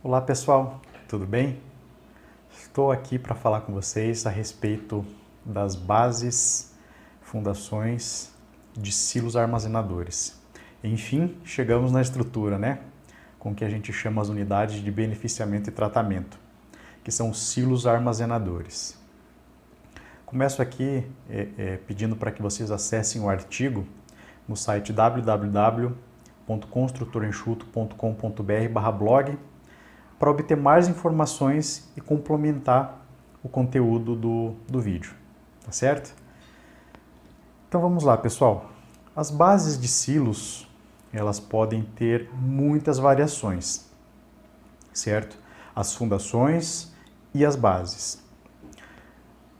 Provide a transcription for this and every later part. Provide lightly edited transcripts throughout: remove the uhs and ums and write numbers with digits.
Olá pessoal, tudo bem? Estou aqui para falar com vocês a respeito das bases, fundações de silos armazenadores. Enfim, chegamos na estrutura, né? Com o que a gente chama as unidades de beneficiamento e tratamento, que são os silos armazenadores. Começo aqui pedindo para que vocês acessem o artigo no site www.construtorenxuto.com.br/blog para obter mais informações e complementar o conteúdo do vídeo, tá certo? Então vamos lá, pessoal. As bases de silos, elas podem ter muitas variações, certo? As fundações e as bases.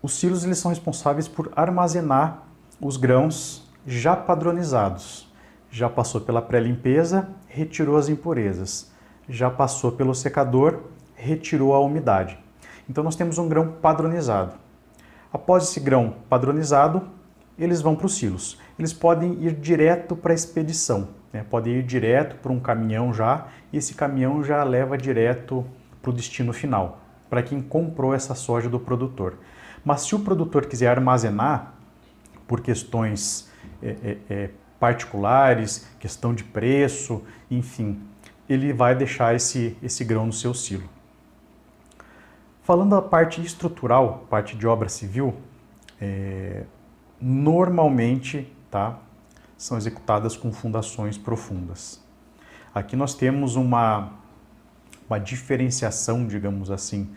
Os silos eles são responsáveis por armazenar os grãos já padronizados. Já passou pela pré-limpeza, retirou as impurezas. Já passou pelo secador, retirou a umidade. Então nós temos um grão padronizado. Após esse grão padronizado, eles vão para os silos. Eles podem ir direto para a expedição, né? Podem ir direto para um caminhão já, e esse caminhão já leva direto para o destino final, para quem comprou essa soja do produtor. Mas se o produtor quiser armazenar, por questões particulares, questão de preço, enfim, ele vai deixar esse grão no seu silo. Falando da parte estrutural, parte de obra civil, normalmente são executadas com fundações profundas. Aqui nós temos uma diferenciação, digamos assim,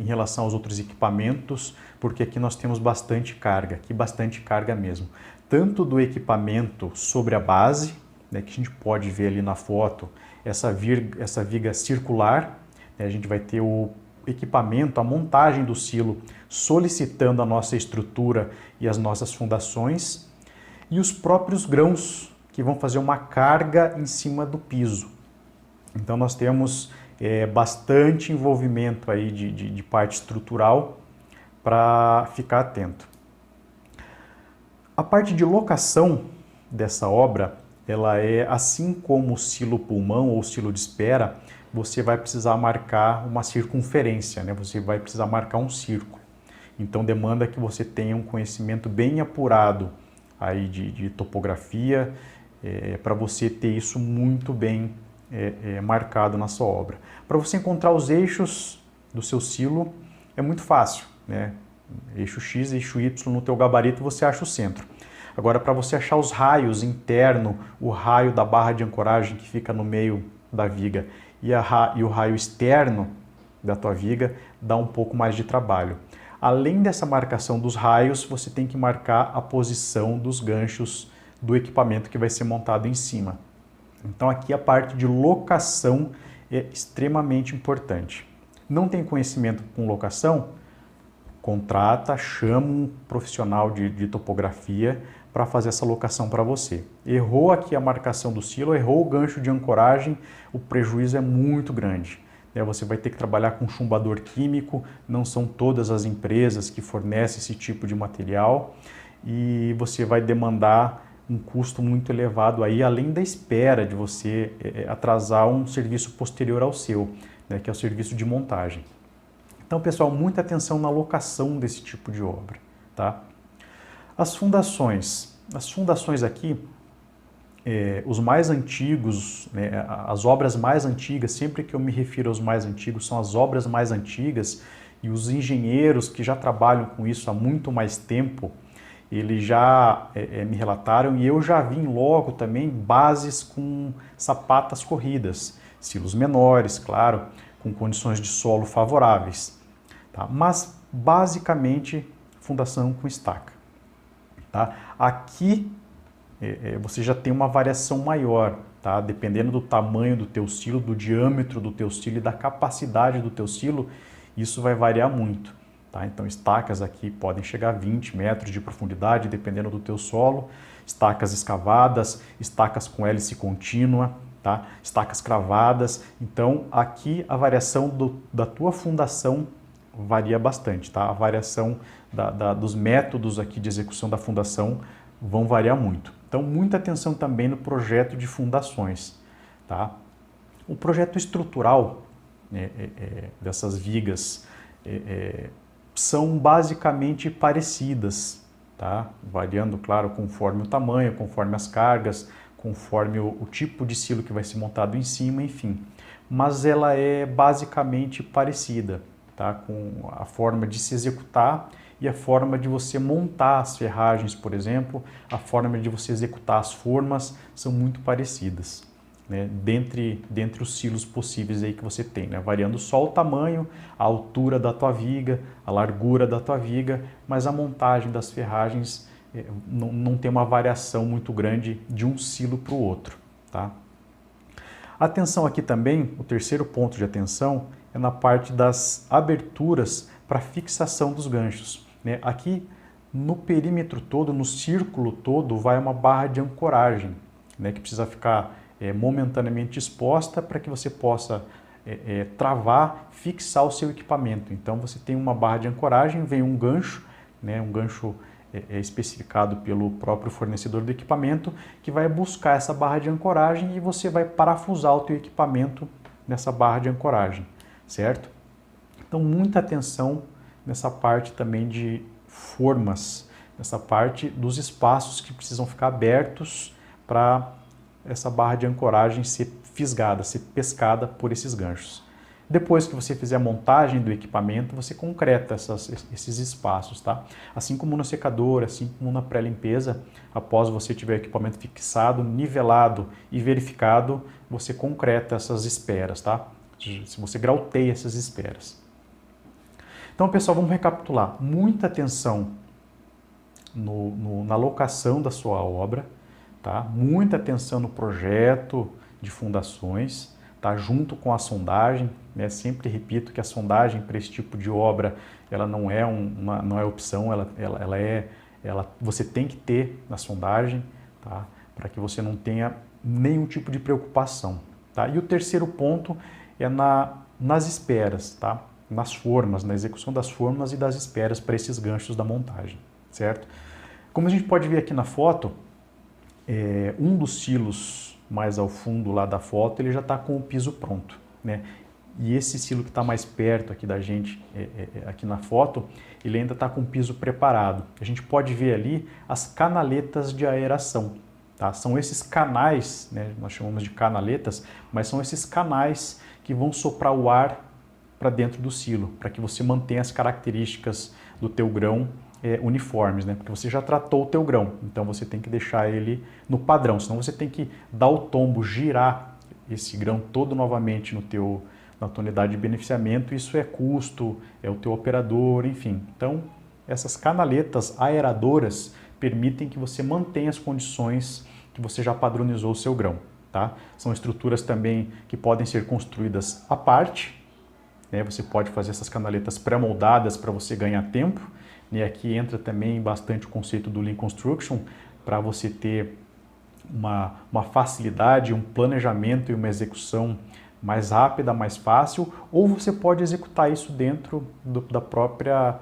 em relação aos outros equipamentos, porque aqui nós temos bastante carga, aqui bastante carga mesmo. Tanto do equipamento sobre a base, né, que a gente pode ver ali na foto, essa viga circular, né, a gente vai ter o equipamento, a montagem do silo solicitando a nossa estrutura e as nossas fundações, e os próprios grãos que vão fazer uma carga em cima do piso. Então nós temos bastante envolvimento aí de parte estrutural para ficar atento. A parte de locação dessa obra, ela é assim como o silo pulmão ou silo de espera, você vai precisar marcar uma circunferência, né? Você vai precisar marcar um círculo. Então demanda que você tenha um conhecimento bem apurado aí de topografia, para você ter isso muito bem marcado na sua obra. Para você encontrar os eixos do seu silo é muito fácil, né? Eixo X, eixo Y no teu gabarito você acha o centro. Agora, para você achar os raios interno, o raio da barra de ancoragem que fica no meio da viga e o raio externo da tua viga, dá um pouco mais de trabalho. Além dessa marcação dos raios, você tem que marcar a posição dos ganchos do equipamento que vai ser montado em cima. Então aqui a parte de locação é extremamente importante. Não tem conhecimento com locação? Contrata, chama um profissional de topografia para fazer essa locação para você. Errou aqui a marcação do silo, errou o gancho de ancoragem, o prejuízo é muito grande. Você vai ter que trabalhar com chumbador químico, não são todas as empresas que fornecem esse tipo de material, e você vai demandar um custo muito elevado aí, além da espera de você atrasar um serviço posterior ao seu, né, que é o serviço de montagem. Então, pessoal, muita atenção na locação desse tipo de obra, tá? As fundações aqui, os mais antigos, né, as obras mais antigas, sempre que eu me refiro aos mais antigos, são as obras mais antigas, e os engenheiros que já trabalham com isso há muito mais tempo, eles já me relataram, e eu já vi logo também bases com sapatas corridas, silos menores, claro, com condições de solo favoráveis, tá? Mas basicamente fundação com estaca. Tá? Aqui você já tem uma variação maior, tá? Dependendo do tamanho do teu silo, do diâmetro do teu silo e da capacidade do teu silo, isso vai variar muito. Tá? Então estacas aqui podem chegar a 20 metros de profundidade, dependendo do teu solo, estacas escavadas, estacas com hélice contínua, tá? Estacas cravadas. Então aqui a variação da tua fundação varia bastante, tá? A variação dos métodos aqui de execução da fundação vão variar muito. Então, muita atenção também no projeto de fundações, tá? O projeto estrutural dessas vigas são basicamente parecidas, tá? Variando, claro, conforme o tamanho, conforme as cargas, conforme o tipo de silo que vai ser montado em cima, enfim. Mas ela é basicamente parecida, tá? Com a forma de se executar e a forma de você montar as ferragens, por exemplo, a forma de você executar as formas são muito parecidas, né? Dentre os silos possíveis aí que você tem, né? Variando só o tamanho, a altura da tua viga, a largura da tua viga, mas a montagem das ferragens não tem uma variação muito grande de um silo para o outro, tá? Atenção aqui também, o terceiro ponto de atenção é na parte das aberturas para fixação dos ganchos, né? Aqui no perímetro todo, no círculo todo, vai uma barra de ancoragem, né? Que precisa ficar momentaneamente exposta para que você possa travar, fixar o seu equipamento. Então você tem uma barra de ancoragem, vem um gancho, né? Um gancho especificado pelo próprio fornecedor do equipamento, que vai buscar essa barra de ancoragem e você vai parafusar o teu equipamento nessa barra de ancoragem, certo? Então muita atenção nessa parte também de formas, nessa parte dos espaços que precisam ficar abertos para essa barra de ancoragem ser fisgada, ser pescada por esses ganchos. Depois que você fizer a montagem do equipamento, você concreta esses espaços, tá? Assim como no secador, assim como na pré-limpeza, após você tiver o equipamento fixado, nivelado e verificado, você concreta essas esperas, tá? Se você grauteia essas esperas. Então, pessoal, vamos recapitular. Muita atenção na locação da sua obra, tá? Muita atenção no projeto de fundações, tá? Junto com a sondagem, né? Sempre repito que a sondagem para esse tipo de obra, ela não é não é opção, você tem que ter na sondagem, tá? Para que você não tenha nenhum tipo de preocupação, tá? E o terceiro ponto é nas esperas, tá? Nas formas, na execução das formas e das esperas para esses ganchos da montagem, certo? Como a gente pode ver aqui na foto, um dos silos mais ao fundo lá da foto, ele já está com o piso pronto, né? E esse silo que está mais perto aqui da gente, aqui na foto, ele ainda está com o piso preparado. A gente pode ver ali as canaletas de aeração, tá? São esses canais, né? Nós chamamos de canaletas, mas são esses canais que vão soprar o ar para dentro do silo, para que você mantenha as características do teu grão uniformes, né? Porque você já tratou o teu grão, então você tem que deixar ele no padrão, senão você tem que dar o tombo, girar esse grão todo novamente na tua unidade de beneficiamento. Isso é custo, é o teu operador, enfim. Então, essas canaletas aeradoras permitem que você mantenha as condições que você já padronizou o seu grão, tá? São estruturas também que podem ser construídas à parte, né? Você pode fazer essas canaletas pré-moldadas para você ganhar tempo, e aqui entra também bastante o conceito do Lean Construction, para você ter uma facilidade, um planejamento e uma execução mais rápida, mais fácil, ou você pode executar isso dentro da própria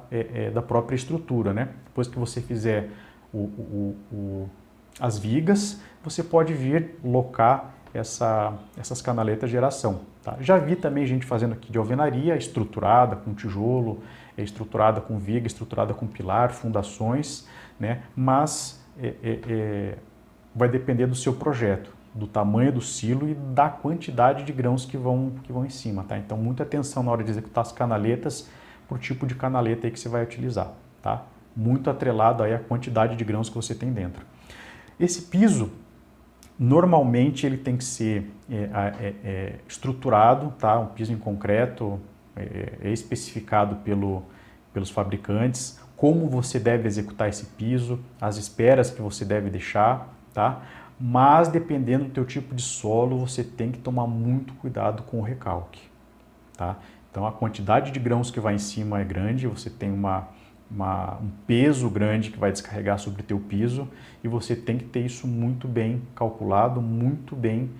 estrutura, né? Depois que você fizer as vigas, você pode vir locar essas canaletas de geração, tá? Já vi também gente fazendo aqui de alvenaria estruturada com tijolo, estruturada com viga, estruturada com pilar, fundações, né? Mas vai depender do seu projeto, do tamanho do silo e da quantidade de grãos que vão em cima, tá? Então, muita atenção na hora de executar as canaletas por tipo de canaleta aí que você vai utilizar, tá? Muito atrelado aí à quantidade de grãos que você tem dentro. Esse piso, normalmente, ele tem que ser estruturado, tá? Um piso em concreto, é especificado pelos fabricantes, como você deve executar esse piso, as esperas que você deve deixar, tá? Mas dependendo do teu tipo de solo, você tem que tomar muito cuidado com o recalque, tá? Então a quantidade de grãos que vai em cima é grande, você tem um peso grande que vai descarregar sobre o teu piso e você tem que ter isso muito bem calculado, muito bem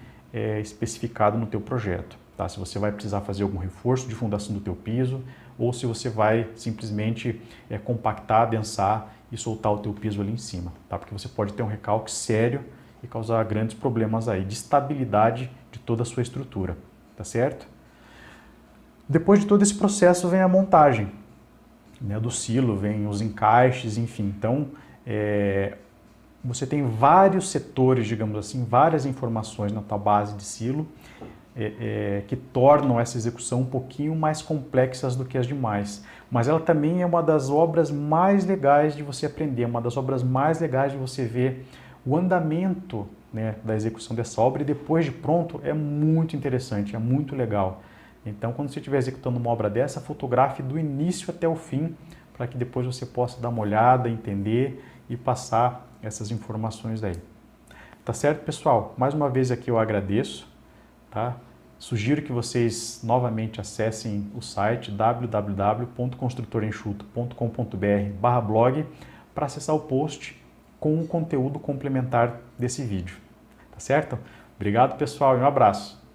especificado no teu projeto, tá? Se você vai precisar fazer algum reforço de fundação do teu piso ou se você vai simplesmente compactar, adensar e soltar o teu piso ali em cima, tá? Porque você pode ter um recalque sério e causar grandes problemas aí de estabilidade de toda a sua estrutura, tá certo? Depois de todo esse processo vem a montagem, né, do silo, vem os encaixes, enfim. Então, você tem vários setores, digamos assim, várias informações na tua base de silo que tornam essa execução um pouquinho mais complexas do que as demais. Mas ela também é uma das obras mais legais de você aprender, uma das obras mais legais de você ver o andamento, né, da execução dessa obra, e depois de pronto é muito interessante, é muito legal. Então, quando você estiver executando uma obra dessa, fotografe do início até o fim, para que depois você possa dar uma olhada, entender e passar essas informações daí. Tá certo, pessoal? Mais uma vez aqui eu agradeço, tá? Sugiro que vocês novamente acessem o site www.construtorenxuto.com.br/blog para acessar o post com o conteúdo complementar desse vídeo. Tá certo? Obrigado, pessoal, e um abraço.